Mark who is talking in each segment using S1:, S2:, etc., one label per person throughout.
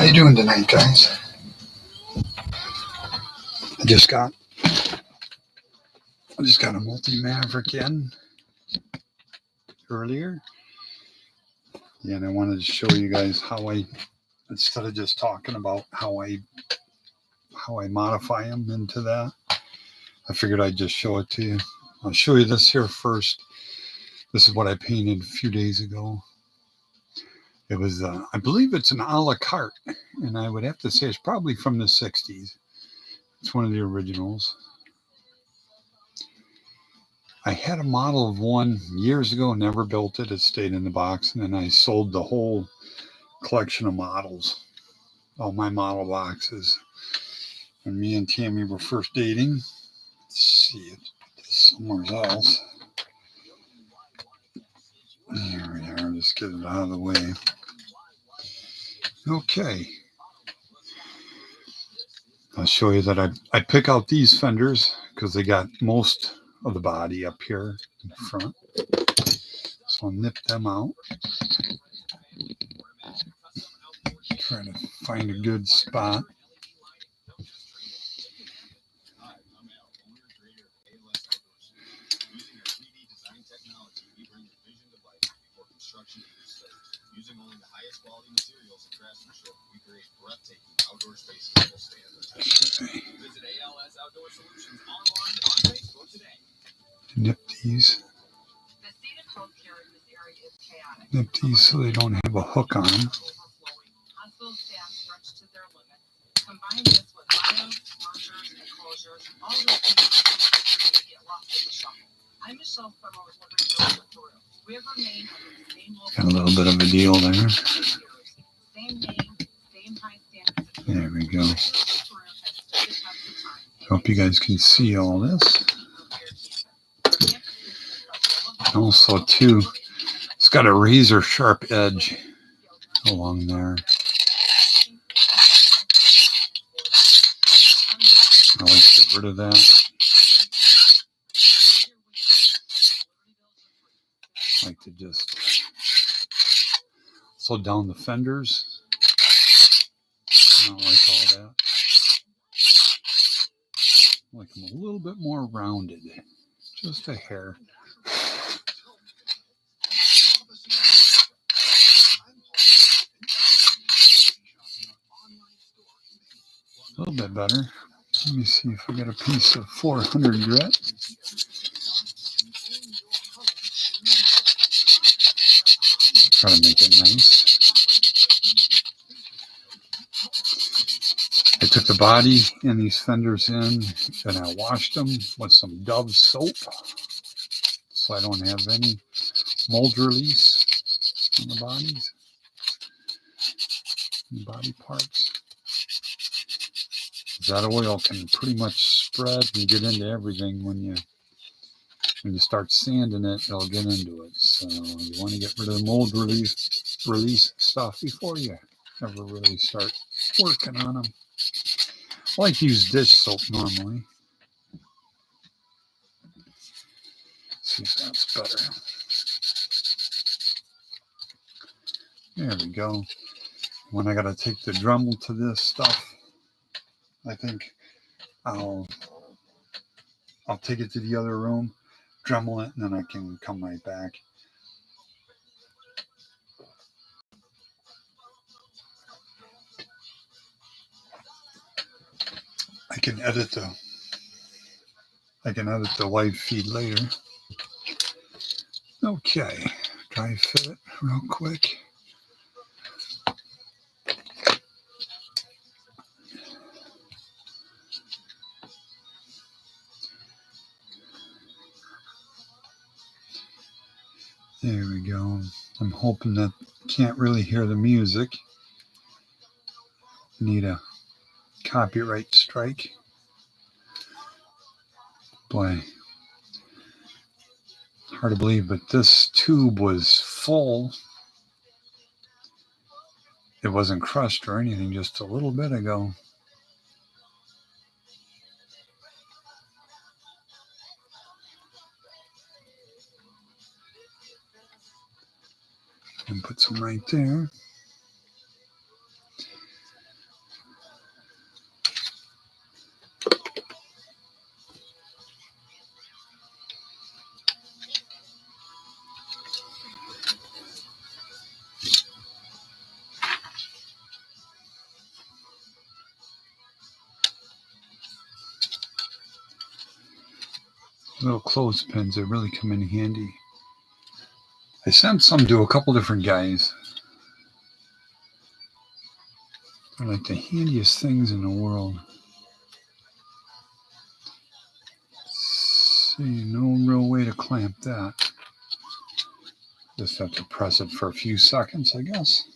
S1: How you doing tonight, guys? I just got a multi-Maverick in earlier. Yeah, and I wanted to show you guys how I, instead of just talking about how I modify them into that, I figured I'd just show it to you. I'll show you this here first. This is what I painted a few days ago. It was, I believe it's an a la carte, and I would have to say it's probably from the 60s. It's one of the originals. I had a model of one years ago, never built it. It stayed in the box, and then I sold the whole collection of models, all my model boxes. When me and Tammy were first dating, let's see it somewhere else. Here we are. Let's get it out of the way. Okay. I'll show you that I pick out these fenders because they got most of the body up here in the front. So I'll nip them out. Try to find a good spot.
S2: Using only the highest quality materials and craftsmanship, we create breathtaking outdoor spaces that will stand the test. Visit ALS Outdoor Solutions online on Facebook today.
S1: Nip these.
S2: The state of healthcare in this area is chaotic.
S1: Nip these so they don't have a hook on them.
S2: Hospital staff stretched to their limits. Combine this with bios, mergers, and closures. All those things get lost in the shuffle. I'm Michelle Summer with Maverick. We have remained under the same local.
S1: Got a little bit of a deal there.
S2: Same name, same high standards.
S1: There we go. Hope you guys can see all this. And also, too, it's got a razor sharp edge along there. I like to get rid of that. I like to just slow down the fenders. I don't like all that. I like them a little bit more rounded, just a hair. A little bit better. Let me see if I got a piece of 400 grit. Try to make it nice. I took the body and these fenders in and I washed them with some Dove soap so I don't have any mold release on the bodies, the body parts. That oil can pretty much spread and get into everything when you start sanding it, it'll get into it. So you want to get rid of the mold release stuff before you ever really start working on them. I like to use dish soap normally. Let's see if that's better. There we go. When I got to take the Dremel to this stuff, I think I'll take it to the other room, Dremel it, and then I can come right back. I can edit the live feed later. Okay, dry fit it real quick. There we go. I'm hoping that can't really hear the music. Need a copyright strike. Boy, hard to believe, but this tube was full. It wasn't crushed or anything just a little bit ago. And put some right there. Little clothespins, they really come in handy. I sent some to a couple different guys. They're like the handiest things in the world. See, no real way to clamp that. Just have to press it for a few seconds, I guess.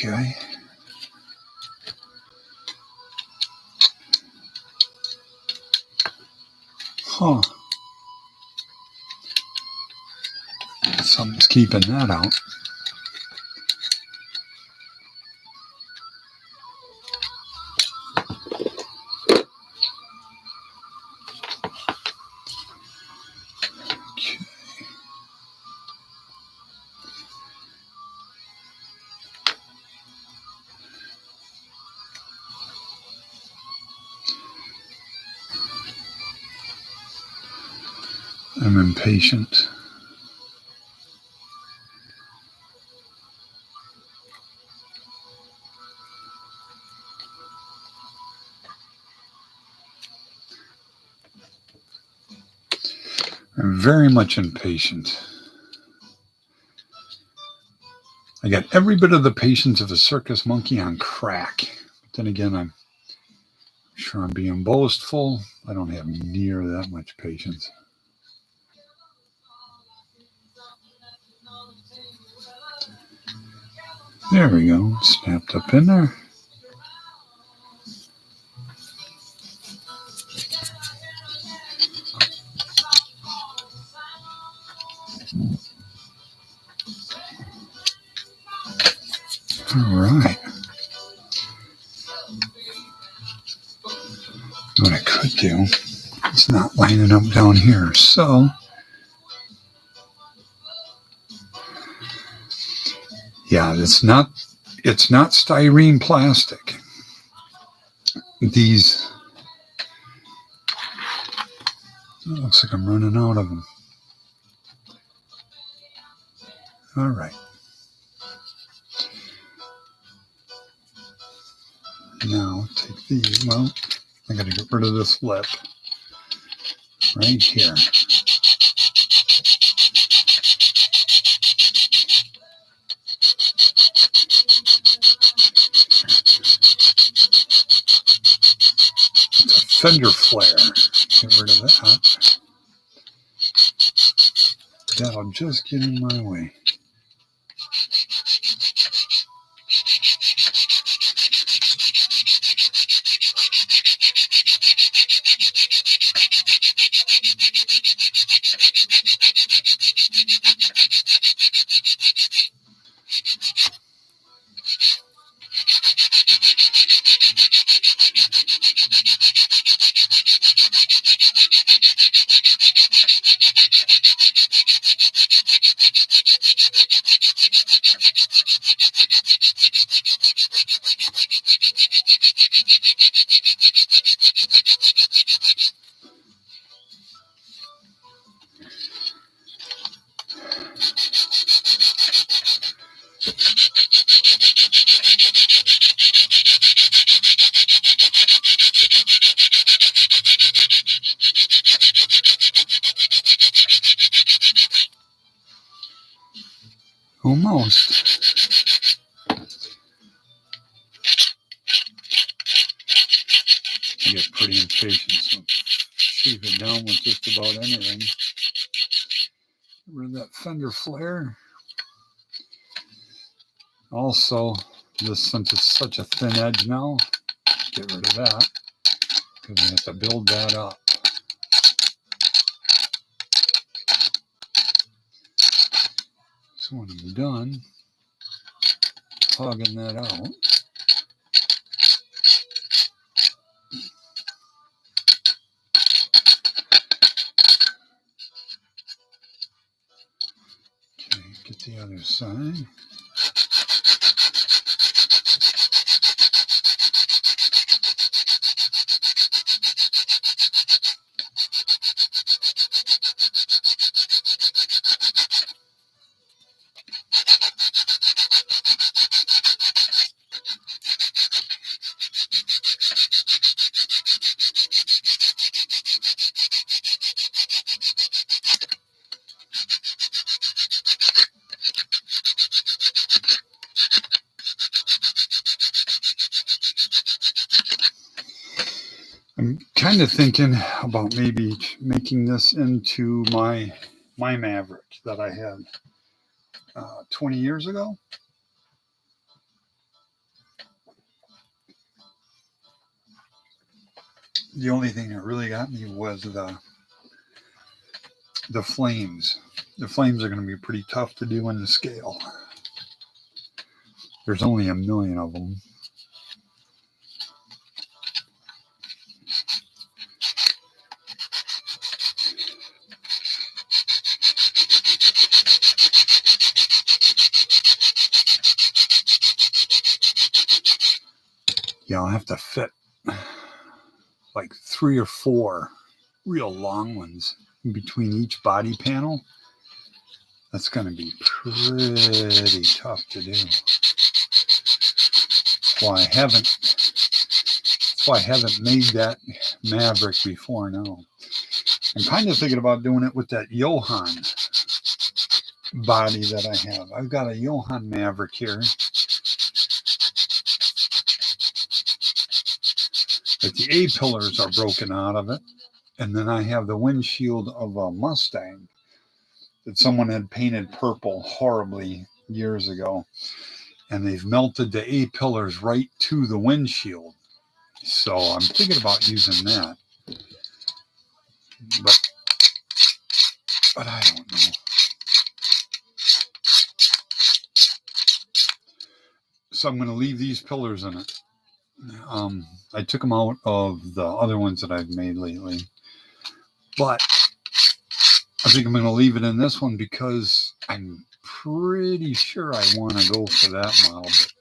S1: Okay. Huh. Something's keeping that out. Okay. I'm impatient. I'm very much impatient. I got every bit of the patience of a circus monkey on crack. But then again, I'm sure I'm being boastful. I don't have near that much patience. There we go. Snapped up in there. All right. What I could do, it's not lining up down here. So, yeah, it's not styrene plastic. These, it looks like I'm running out of them. All right. Now take these. Well, I got to get rid of this lip right here. It's a fender flare. Get rid of that. That'll just get in my way. Almost. I get pretty impatient, so shave it down with just about anything. Get rid of that fender flare. Also, since it's such a thin edge now, get rid of that because we have to build that up. So when I'm done hogging that out, okay, get the other side. kind of thinking about maybe making this into my Maverick that I had 20 years ago. The only thing that really got me was the flames. The flames are going to be pretty tough to do in the scale. There's only a million of them. Yeah, I'll have to fit like 3 or 4 real long ones in between each body panel. That's going to be pretty tough to do. That's why I haven't made that Maverick before now. I'm kind of thinking about doing it with that Johann body that I have. I've got a Johann Maverick here. But the A-pillars are broken out of it. And then I have the windshield of a Mustang that someone had painted purple horribly years ago. And they've melted the A-pillars right to the windshield. So I'm thinking about using that. But I don't know. So I'm going to leave these pillars in it. I took them out of the other ones that I've made lately. But I think I'm going to leave it in this one because I'm pretty sure I want to go for that model. But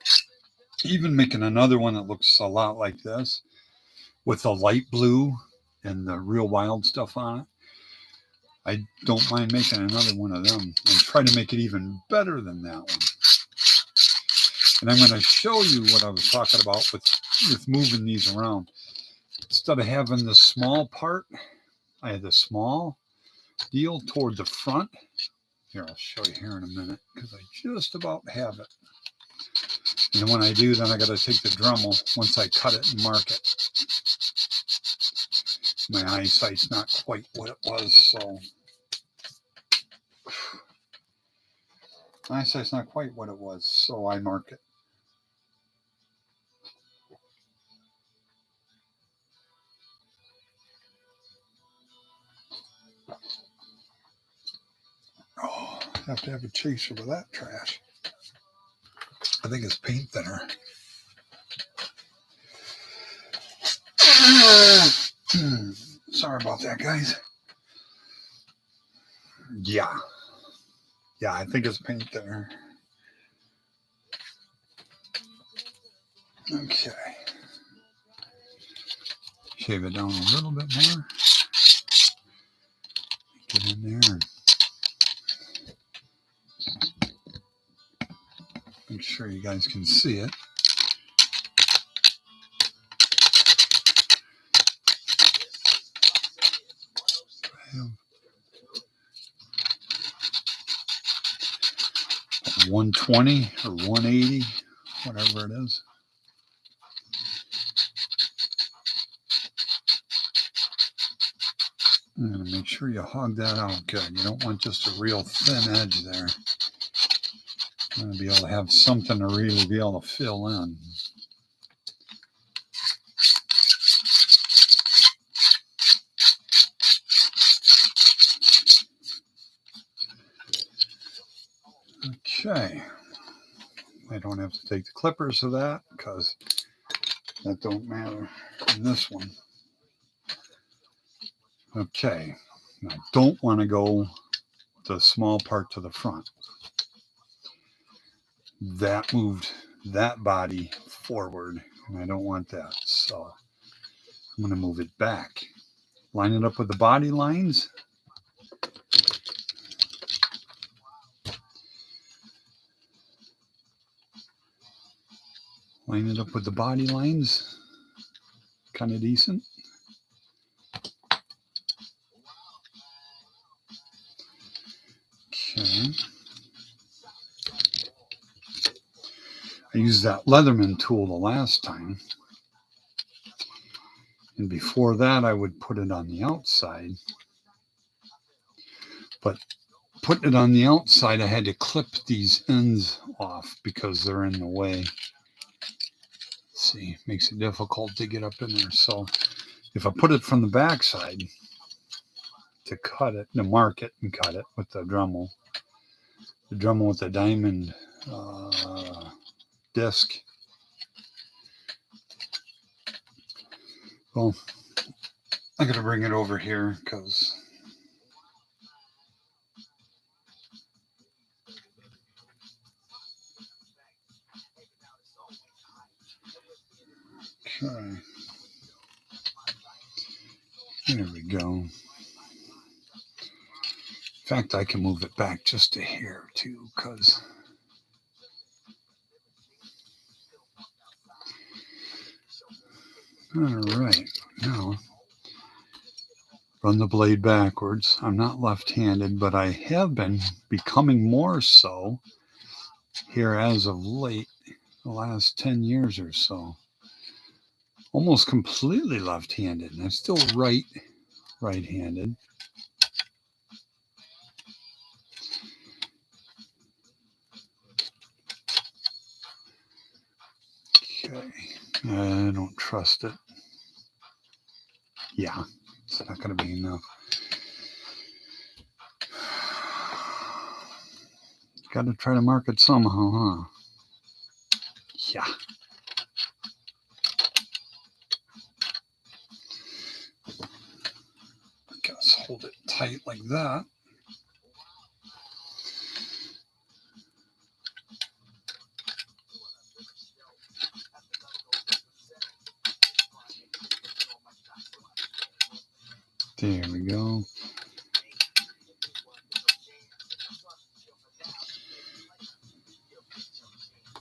S1: even making another one that looks a lot like this with the light blue and the real wild stuff on it, I don't mind making another one of them and try to make it even better than that one. And I'm going to show you what I was talking about with moving these around. Instead of having the small part, I had the small deal toward the front. Here, I'll show you here in a minute because I just about have it. And when I do, then I got to take the Dremel once I cut it and mark it. My eyesight's not quite what it was, so my eyesight's not quite what it was, so I mark it. Oh, I have to have a chaser with that trash. I think it's paint thinner. Sorry about that, guys. Yeah, I think it's paint thinner. Okay. Shave it down a little bit more. Get in there. Make sure you guys can see it. I have 120 or 180, whatever it is. I'm going to make sure you hog that out good. You don't want just a real thin edge there. You want to be able to have something to really be able to fill in. Okay. I don't have to take the clippers of that because that don't matter in this one. Okay. I don't want to go the small part to the front. That moved that body forward, and I don't want that. So I'm going to move it back. Line it up with the body lines. Line it up with the body lines. Kind of decent. Okay. I used that Leatherman tool the last time. And before that, I would put it on the outside. But putting it on the outside, I had to clip these ends off because they're in the way. See, makes it difficult to get up in there. So if I put it from the backside to cut it, to mark it and cut it with the Dremel with the diamond disc. Well, I'm going to bring it over here because okay. There we go. In fact, I can move it back just a hair too, because all right, now run the blade backwards. I'm not left-handed, but I have been becoming more so here as of late, the last 10 years or so. Almost completely left-handed, and I'm still right-handed. Okay, I don't trust it. Yeah, it's not going to be enough. Got to try to mark it somehow, huh? Yeah. Guess hold it tight like that. There we go.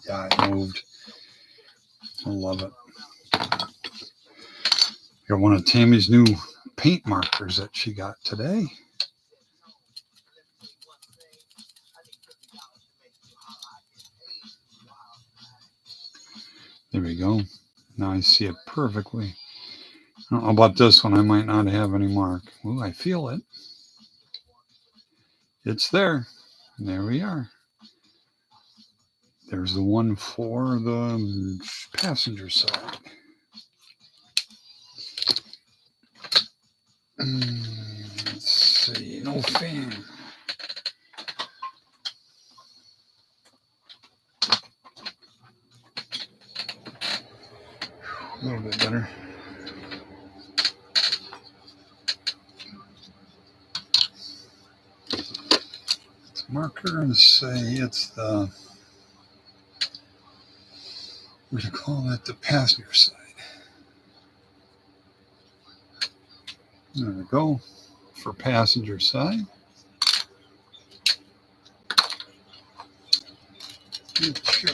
S1: Yeah, it moved. I love it. Got one of Tammy's new paint markers that she got today. There we go. Now I see it perfectly. I don't know about this one. I might not have any mark. Ooh, I feel it. It's there. And there we are. There's the one for the passenger side. Let's see. No fan. A little bit better. It's a marker and say it's the, what do you call that? The passenger side. There we go. For passenger side. Okay.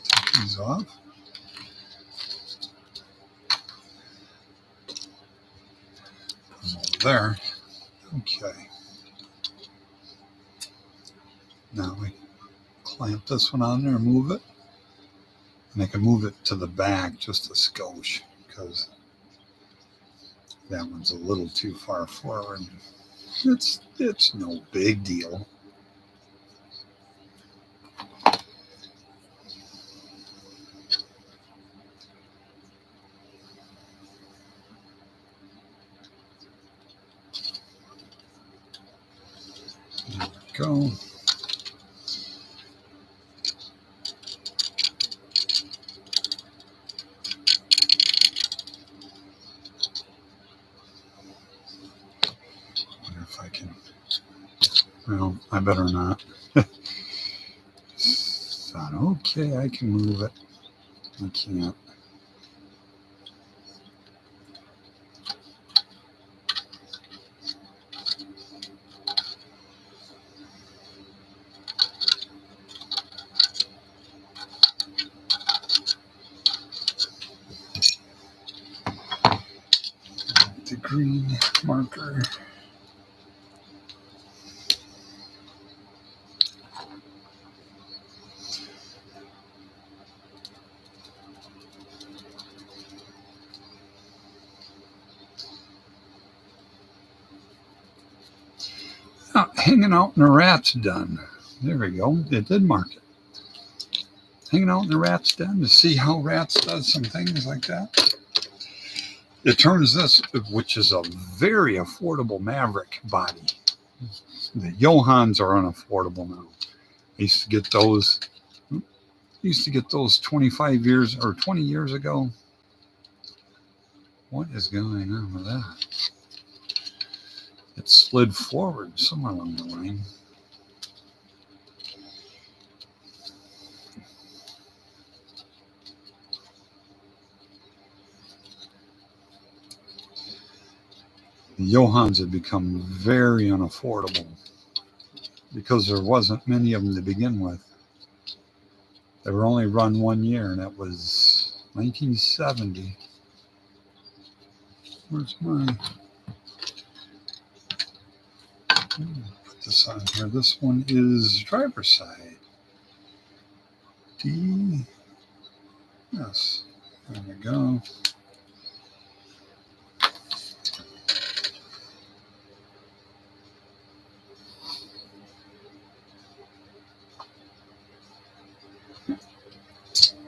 S1: Take these off. Put them over there. Okay. Now we clamp this one on there and move it. And I can move it to the back just a skosh because that one's a little too far forward. It's no big deal. There we go. Wonder if I can. Well, I better not. Okay, I can move it. I can't. green marker. Oh, hanging out in the rat's den. There we go. It did mark it. Hanging out in the rat's den to see how rats does some things like that. It turns this, which is a very affordable Maverick body. The Johans are unaffordable now. I used to get those. 25 years or 20 years ago. What is going on with that? It slid forward somewhere along the line. The Johans had become very unaffordable because there wasn't many of them to begin with. They were only run 1 year, and that was 1970. Where's my... Put this on here. This one is driver's side. D. Yes. There we go.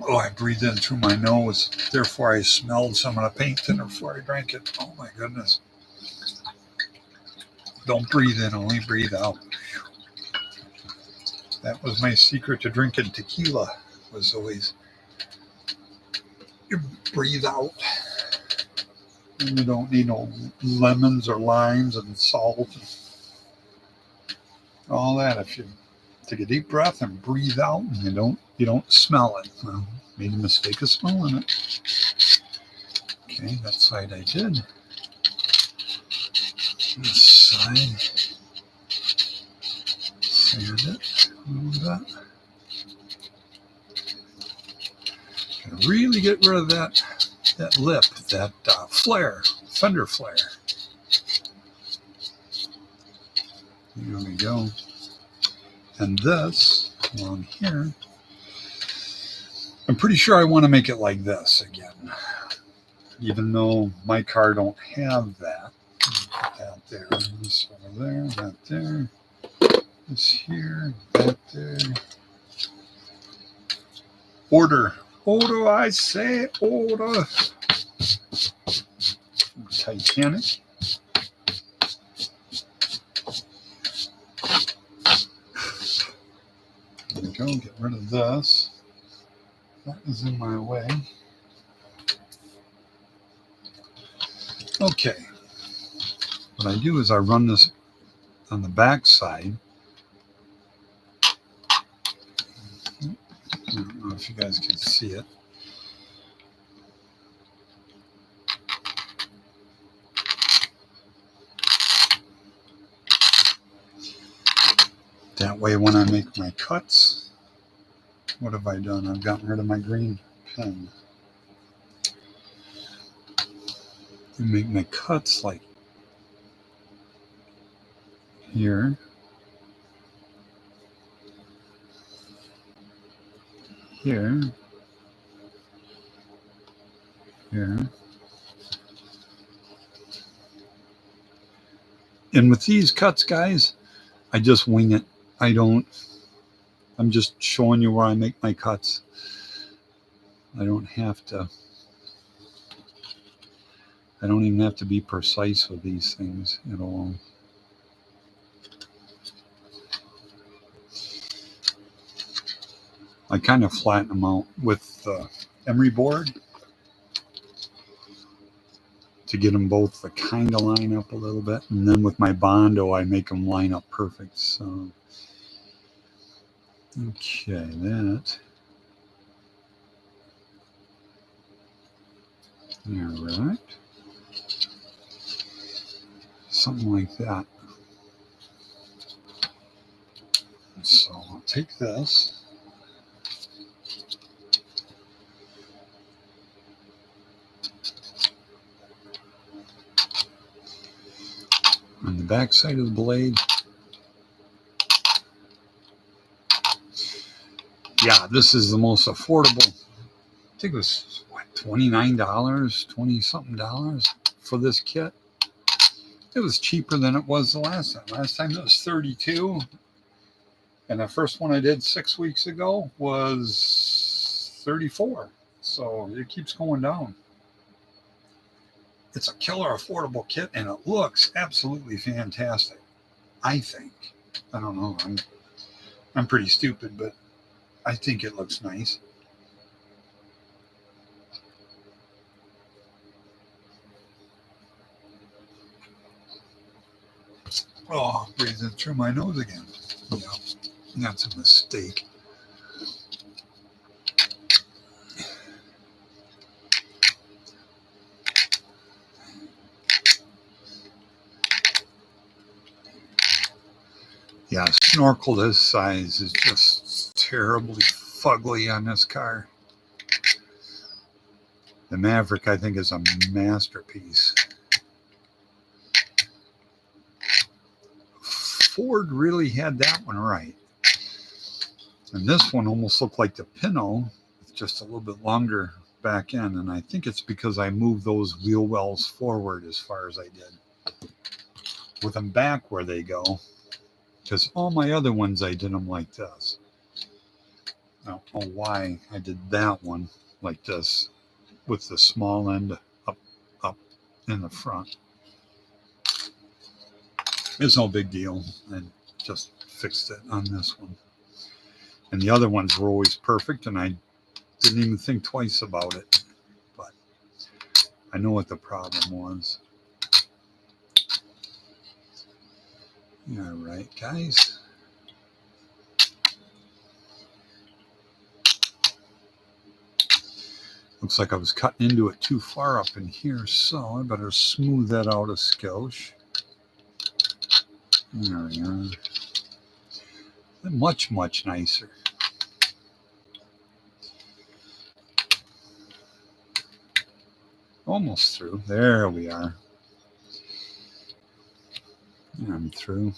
S1: Oh, I breathed in through my nose. Therefore, I smelled some of the paint thinner before I drank it. Oh, my goodness. Don't breathe in, only breathe out. That was my secret to drinking tequila, was always you breathe out. And you don't need no lemons or limes and salt and all that. If you take a deep breath and breathe out, and you don't smell it. Well, made a mistake of smelling it. Okay, that side I did. This side, sand it a little bit. Gotta really get rid of that lip, that flare, fender flare. There we go. And this along here, I'm pretty sure I want to make it like this again, even though my car don't have that. Put that there, this over there, that there, this here, that there. Order, I say, order. Titanic. There we go, get rid of this. That is in my way. Okay. What I do is I run this on the back side. I don't know if you guys can see it. That way when I make my cuts, what have I done? I've gotten rid of my green pen. I make my cuts like here, here, here. And with these cuts, guys, I just wing it. I'm just showing you where I make my cuts. I don't even have to be precise with these things at all. I kind of flatten them out with the emery board to get them both to kind of line up a little bit. And then with my Bondo, I make them line up perfect. So, okay, that. All right. Something like that. So I'll take this. on the back side of the blade. Yeah, this is the most affordable. I think it was, what, $29, 20 something dollars for this kit. It was cheaper than it was the last time. Last time it was $32. And the first one I did 6 weeks ago was $34. So it keeps going down. It's a killer affordable kit, and it looks absolutely fantastic, I think. I don't know. I'm pretty stupid, but I think it looks nice. Oh, breathing through my nose again. Yeah, that's a mistake. Yeah, a snorkel this size is just terribly fugly on this car. The Maverick, I think, is a masterpiece. Ford really had that one right. And this one almost looked like the Pinot, with just a little bit longer back end. And I think it's because I moved those wheel wells forward as far as I did. With them back where they go. Because all my other ones, I did them like this. I don't know why I did that one like this with the small end up in the front. It's no big deal. I just fixed it on this one. And the other ones were always perfect, and I didn't even think twice about it. But I know what the problem was. All right, guys. Looks like I was cutting into it too far up in here, so I better smooth that out a skosh. There we are. Much, much nicer. Almost through. There we are. I'm through.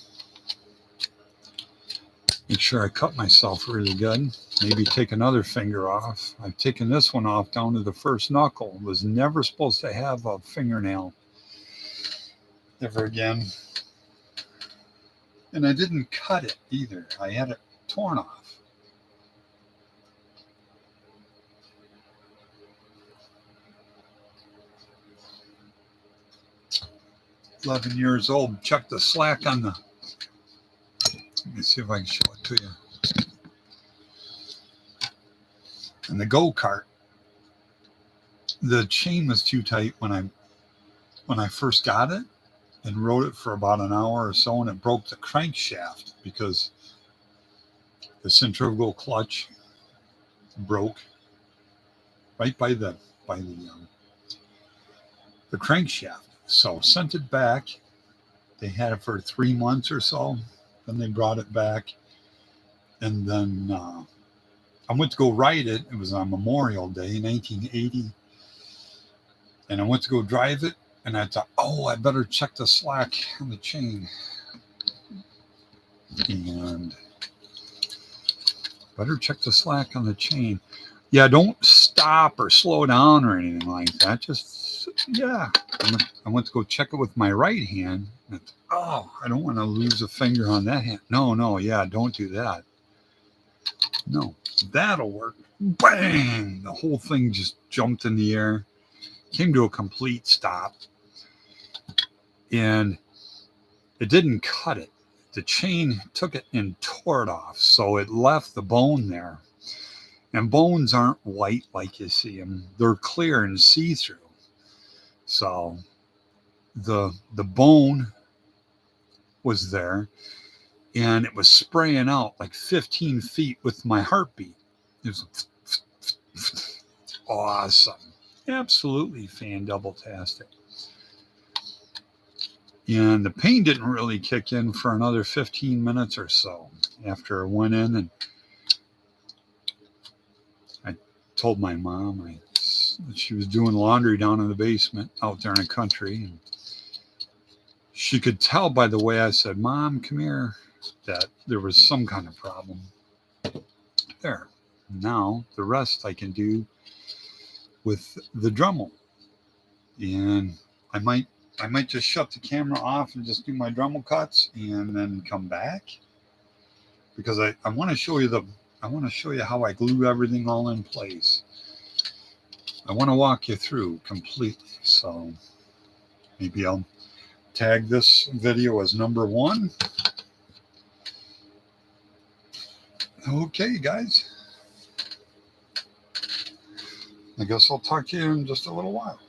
S1: Make sure I cut myself really good. Maybe take another finger off. I've taken this one off down to the first knuckle. It was never supposed to have a fingernail ever again. And I didn't cut it either. I had it torn off. 11 years old. Check the slack on the... Let me see if I can show it to you. And the go-kart, the chain was too tight when I first got it and rode it for about an hour or so, and it broke the crankshaft because the centrifugal clutch broke right by the crankshaft. So sent it back. They had it for 3 months or so. Then they brought it back, and then I went to go ride it. It was on Memorial Day, 1980. And I went to go drive it, and I thought, oh, I better check the slack on the chain. And better check the slack on the chain. Yeah, don't stop or slow down or anything like that. Just, yeah. I went to go check it with my right hand. And I don't want to lose a finger on that hand. No, yeah, don't do that. No, that'll work. Bang! The whole thing just jumped in the air. Came to a complete stop. And it didn't cut it. The chain took it and tore it off. So it left the bone there. And bones aren't white like you see them. They're clear and see-through. So the bone was there, and it was spraying out like 15 feet with my heartbeat. It was awesome. Absolutely fan-double-tastic. And the pain didn't really kick in for another 15 minutes or so after I went in, and I told my mom she was doing laundry down in the basement out there in the country, and she could tell by the way I said, Mom, come here, that there was some kind of problem there. Now the rest I can do with the Dremel. And I might just shut the camera off and just do my Dremel cuts and then come back, because I want to show you how I glue everything all in place. I want to walk you through completely. So maybe I'll tag this video as number 1. Okay, guys. I guess I'll talk to you in just a little while.